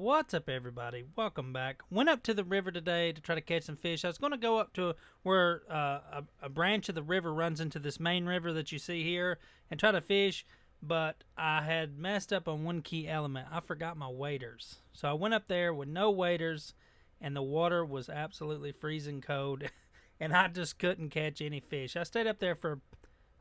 What's up, everybody? Welcome back. Went up to the river today to try to catch some fish. I was going to go up to where a branch of the river runs into this main river that you see here and try to fish, but I had messed up on one key element. I forgot my waders. So I went up there with no waders, and the water was absolutely freezing cold, and I just couldn't catch any fish. I stayed up there for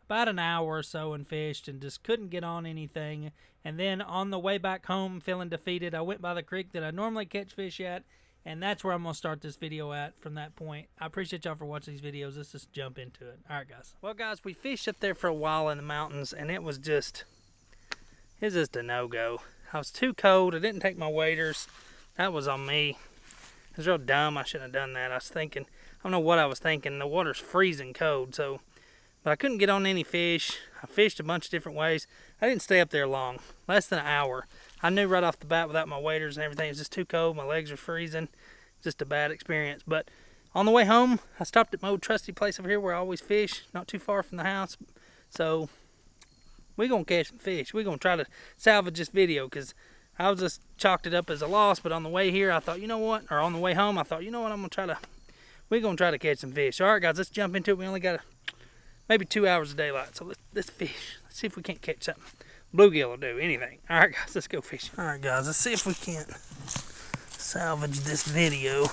about an hour or so and fished and just couldn't get on anything. And then on the way back home, feeling defeated, I went by the creek that I normally catch fish at, and that's where I'm going to start this video at from that point. I appreciate y'all for watching these videos. Let's just jump into it. All right, guys. Well, guys, we fished up there for a while in the mountains, and it was just a no-go. I was too cold. I didn't take my waders. That was on me. It was real dumb. I shouldn't have done that. I was thinking, I don't know what I was thinking. The water's freezing cold, so... But I couldn't get on any fish. I fished a bunch of different ways. I didn't stay up there long, less than an hour. I knew right off the bat without my waders and everything, it was just too cold. My legs were freezing. Just a bad experience. But on the way home, I stopped at my old trusty place over here where I always fish, not too far from the house. So we're going to catch some fish. We're going to try to salvage this video because I was just chalked it up as a loss. But on the way here, I thought, you know what? Or on the way home, I thought, you know what? We're going to try to catch some fish. All right, guys, let's jump into it. We only got maybe 2 hours of daylight, so let's fish. Let's see if we can't catch something. Bluegill will do, anything. All right, guys, let's go fishing. All right, guys, let's see if we can't salvage this video.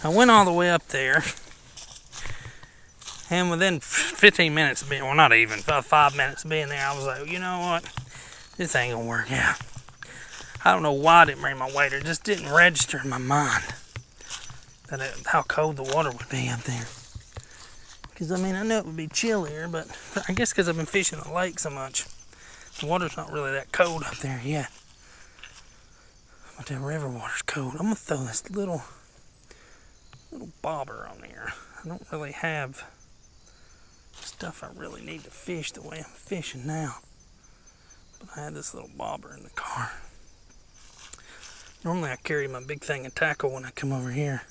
I went all the way up there, and within 15 minutes of being, well, not even, about 5 minutes of being there, I was like, you know what? This ain't gonna work out. I don't know why I didn't bring my wader. It just didn't register in my mind how cold the water would be up there. Because, I mean, I knew it would be chillier, but I guess because I've been fishing the lake so much, the water's not really that cold up there yet. But that river water's cold. I'm going to throw this little bobber on there. I don't really have stuff I really need to fish the way I'm fishing now. But I had this little bobber in the car. Normally I carry my big thing of tackle when I come over here.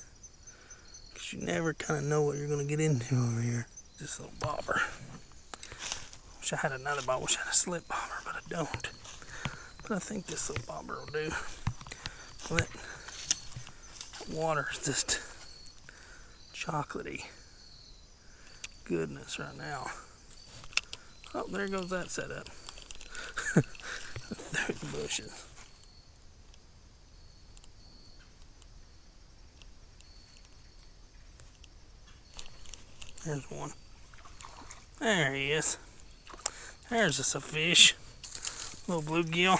You never kind of know what you're going to get into over here. This little bobber. Wish I had another bobber. Wish I had a slip bobber, but I don't. But I think this little bobber will do. Well, that water is just chocolatey goodness right now. Oh, there goes that setup. Through the bushes. There's one. There he is. There's just a fish. Little bluegill.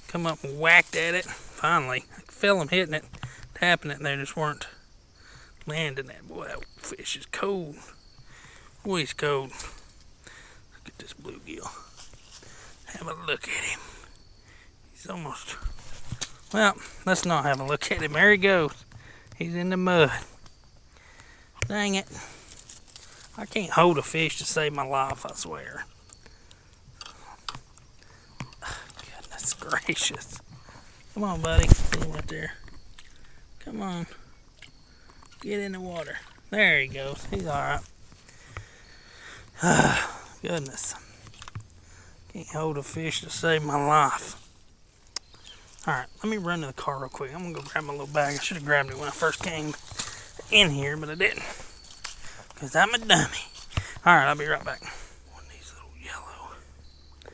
Come up and whacked at it. Finally. I could feel him hitting it, tapping it, and they just weren't landing it. Boy, that fish is cold. Boy, he's cold. Look at this bluegill. Have a look at him. He's almost... Well, let's not have a look at him. There he goes. He's in the mud. Dang it. I can't hold a fish to save my life, I swear. Goodness gracious. Come on, buddy. Get him right there. Come on. Get in the water. There he goes. He's alright. Goodness. Can't hold a fish to save my life. Alright, let me run to the car real quick. I'm going to go grab my little bag. I should have grabbed it when I first came in here, but I didn't. Because I'm a dummy. Alright, I'll be right back. One of these little yellow. I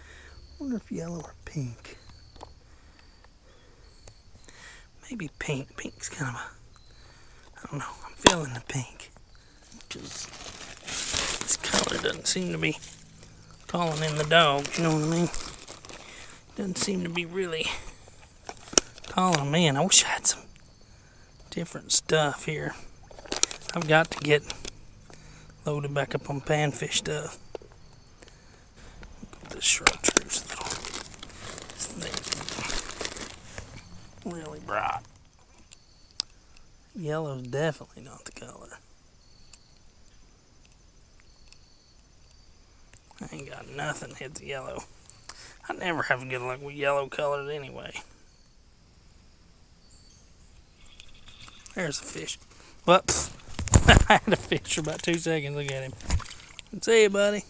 wonder if yellow or pink. Maybe pink. Pink's kind of a... I don't know. I'm feeling the pink. Because this color doesn't seem to be calling in the dog. You know what I mean? Doesn't seem to be really calling them in. I wish I had some different stuff here. I've got to get loaded back up on panfish stuff. Look at this chartreuse little thing. Really bright. Yellow's definitely not the color. I ain't got nothing that hits yellow. I never have good luck with yellow colors anyway. There's a fish. Whoops. I had a fish for about 2 seconds. Look at him. See you, buddy.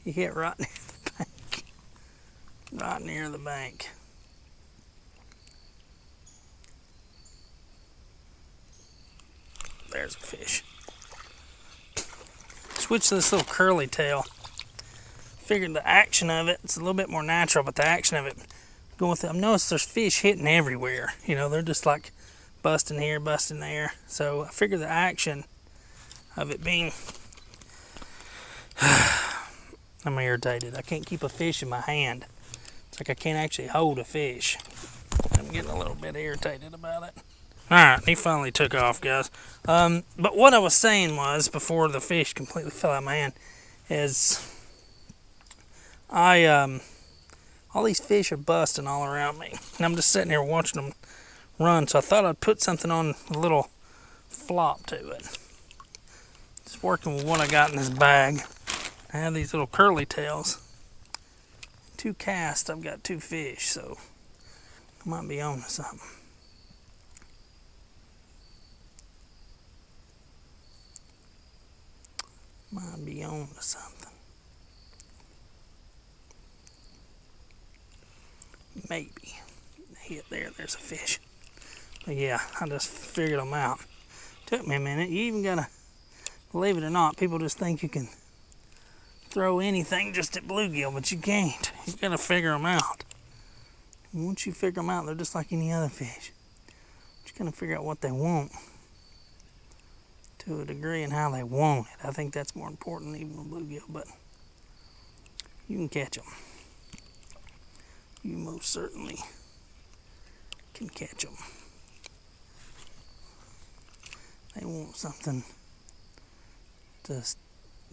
He hit right near the bank. Right near the bank. there's a fish. Switch to this little curly tail. Figured the action of it's a little bit more natural, but the action of it going with it, I've noticed there's fish hitting everywhere. You know, they're just like busting here, busting there. So I figured the action of it being I'm irritated. I can't keep a fish in my hand. It's like I can't actually hold a fish. I'm getting a little bit irritated about it. Alright, he finally took off, guys. But what I was saying was, before the fish completely fell out of my hand, is all these fish are busting all around me. And I'm just sitting here watching them run, so I thought I'd put something on a little flop to it. Just working with what I got in this bag. I have these little curly tails. 2 casts, I've got 2 fish, so I might be on to something. Might be on to something. Maybe. Hit there, there's a fish. But yeah, I just figured them out. Took me a minute. You even gotta, believe it or not, people just think you can throw anything just at bluegill, but you can't. You gotta figure them out. And once you figure them out, they're just like any other fish. But you gotta figure out what they want to a degree and how they want it. I think that's more important than even a bluegill, but you can catch them. You most certainly can catch them. They want something to,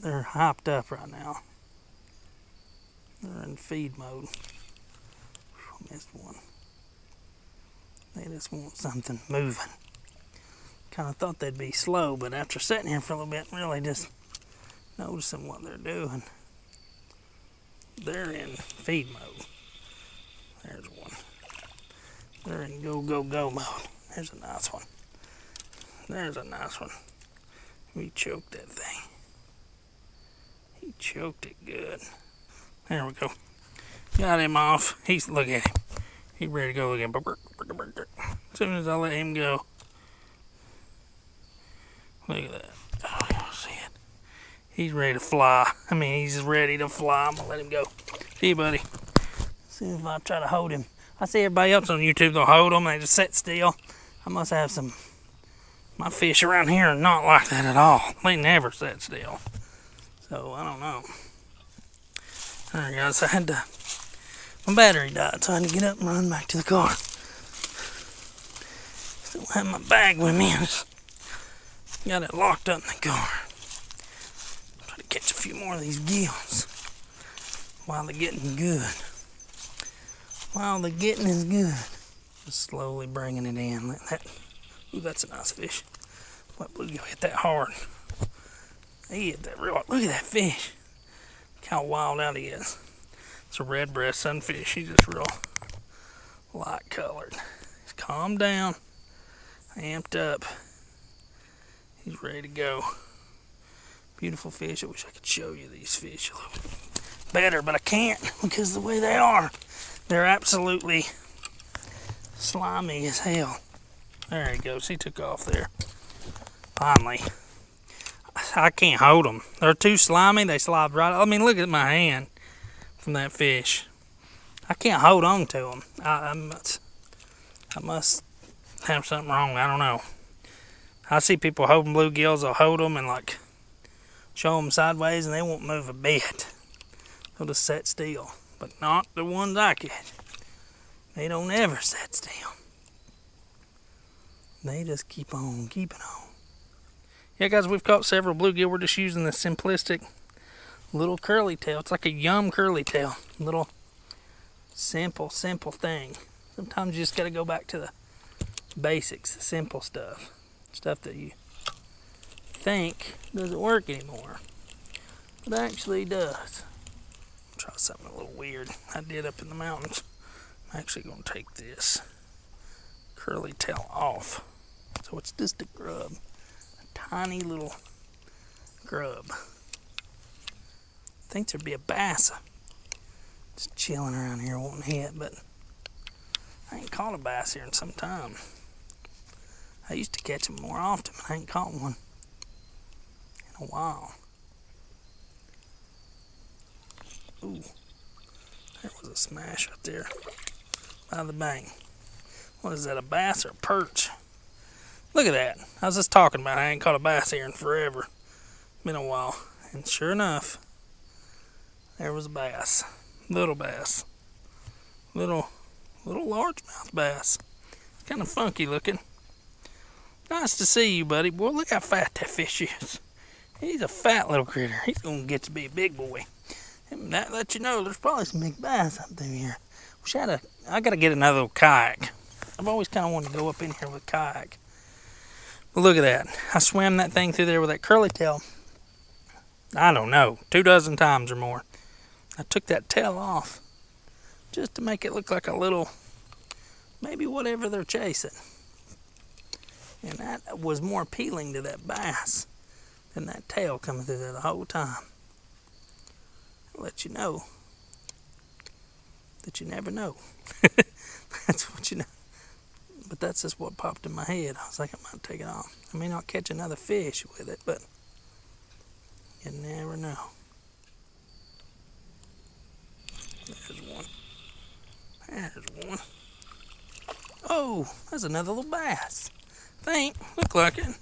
they're hyped up right now. They're in feed mode. I missed one. They just want something moving. Kind of thought they'd be slow, but after sitting here for a little bit, really just noticing what they're doing. They're in feed mode. There's one. They're in go, go, go mode. There's a nice one. There's a nice one. We choked that thing. He choked it good. There we go. Got him off. Look at him. He's ready to go again. As soon as I let him go. Look at that. Oh, y'all see it. He's ready to fly. I mean, he's ready to fly. I'm gonna let him go. See you, buddy. See if I try to hold him. I see everybody else on YouTube, they'll hold them, they just sit still. I must have some, my fish around here are not like that at all. They never sit still. So, I don't know. Alright guys, I had to, my battery died, so I had to get up and run back to the car. Still have my bag with me. I just got it locked up in the car. Try to catch a few more of these gills while they're getting good. While the getting is good. Just slowly bringing it in. Let that, ooh, that's a nice fish. Let bluegill hit that hard. He hit that real hard. Look at that fish. Look how wild out he is. It's a red breast sunfish. He's just real light colored. He's calmed down, amped up. He's ready to go. Beautiful fish. I wish I could show you these fish a little bit better, but I can't because of the way they are. They're absolutely slimy as hell. There he goes. He took off there. Finally. I can't hold them. They're too slimy. They slide right. I mean, look at my hand from that fish. I can't hold on to them. I must have something wrong. I don't know. I see people holding bluegills. They'll hold them and like show them sideways and they won't move a bit. They'll just sit still. But not the ones I catch. They don't ever sit still. They just keep on keeping on. Yeah, guys, we've caught several bluegill. We're just using the simplistic little curly tail. It's like a yum curly tail. Little simple thing. Sometimes you just got to go back to the basics, the simple stuff. Stuff that you think doesn't work anymore. But actually does. Try something a little weird I did up in the mountains. I'm actually going to take this curly tail off. So it's just a grub. A tiny little grub. I think there'd be a bass just chilling around here wanting to hit, but I ain't caught a bass here in some time. I used to catch them more often, but I ain't caught one a while. Ooh, there was a smash right there by the bank. What is that, a bass or a perch? Look at that. I was just talking about I ain't caught a bass here in forever. Been a while. And sure enough, there was a bass. Little bass. Little largemouth bass. Kind of funky looking. Nice to see you, buddy. Boy, look how fat that fish is. He's a fat little critter. He's going to get to be a big boy. And that lets you know there's probably some big bass up through here. I got to get another little kayak. I've always kind of wanted to go up in here with a kayak. But look at that. I swam that thing through there with that curly tail. I don't know, 24 times or more. I took that tail off just to make it look like a little, maybe whatever they're chasing. And that was more appealing to that bass than that tail coming through there the whole time. I'll let you know that you never know. That's what you know. But that's just what popped in my head. I was like, I might take it off. I may not catch another fish with it, but you never know. There's one. There's one. Oh, there's another little bass. Look like it.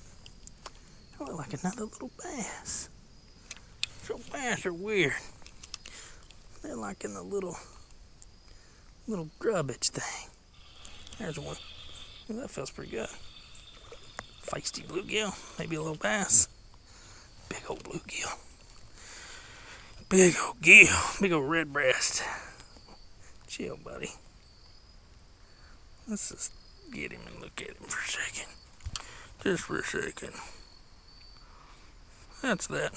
Look like another little bass. So bass are weird. They're like in the little grubbage thing. There's one. Ooh, that feels pretty good. Feisty bluegill, maybe a little bass. Big old bluegill. Big old gill. Big old red breast. Chill, buddy. Let's just get him and look at him for a second. Just for a second. That's that.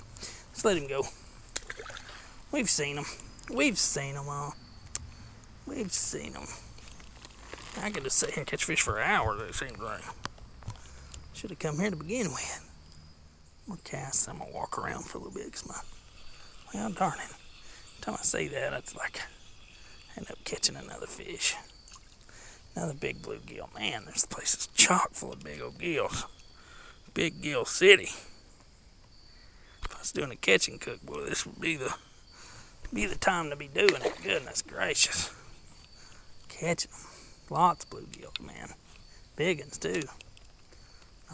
Let's let him go. We've seen them. We've seen them all. We've seen them. I could just sit here and catch fish for hours, it seems like. Should have come here to begin with. I'm going to cast. I'm going to walk around for a little bit. Well, darn it. Every time I say that, it's like I end up catching another fish. Another big bluegill. Man, this place is chock full of big old gills. Big gill city. If I was doing a catch and cook, boy, this would be the time to be doing it. Goodness gracious. Catching them. Lots of bluegills, man. Big ones, too.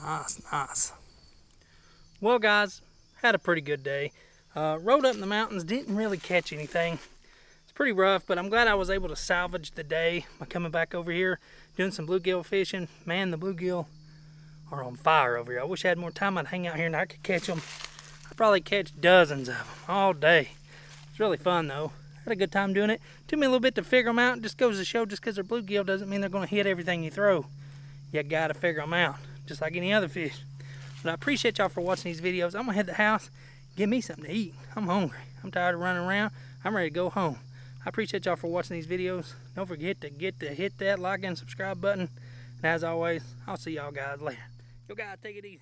Nice, nice. Well, guys, had a pretty good day. Rode up in the mountains, didn't really catch anything. It's pretty rough, but I'm glad I was able to salvage the day by coming back over here, doing some bluegill fishing. Man, the bluegill are on fire over here. I wish I had more time. I'd hang out here and I could catch them. I'd probably catch dozens of them all day. It's really fun, though. Had a good time doing it. Took me a little bit to figure them out. Just goes to show, just because they're bluegill doesn't mean they're going to hit everything you throw. You got to figure them out, just like any other fish. But I appreciate y'all for watching these videos. I'm going to head to the house, get me something to eat. I'm hungry. I'm tired of running around. I'm ready to go home. I appreciate y'all for watching these videos. Don't forget to hit that like and subscribe button. And as always, I'll see y'all guys later. Yo guys, take it easy.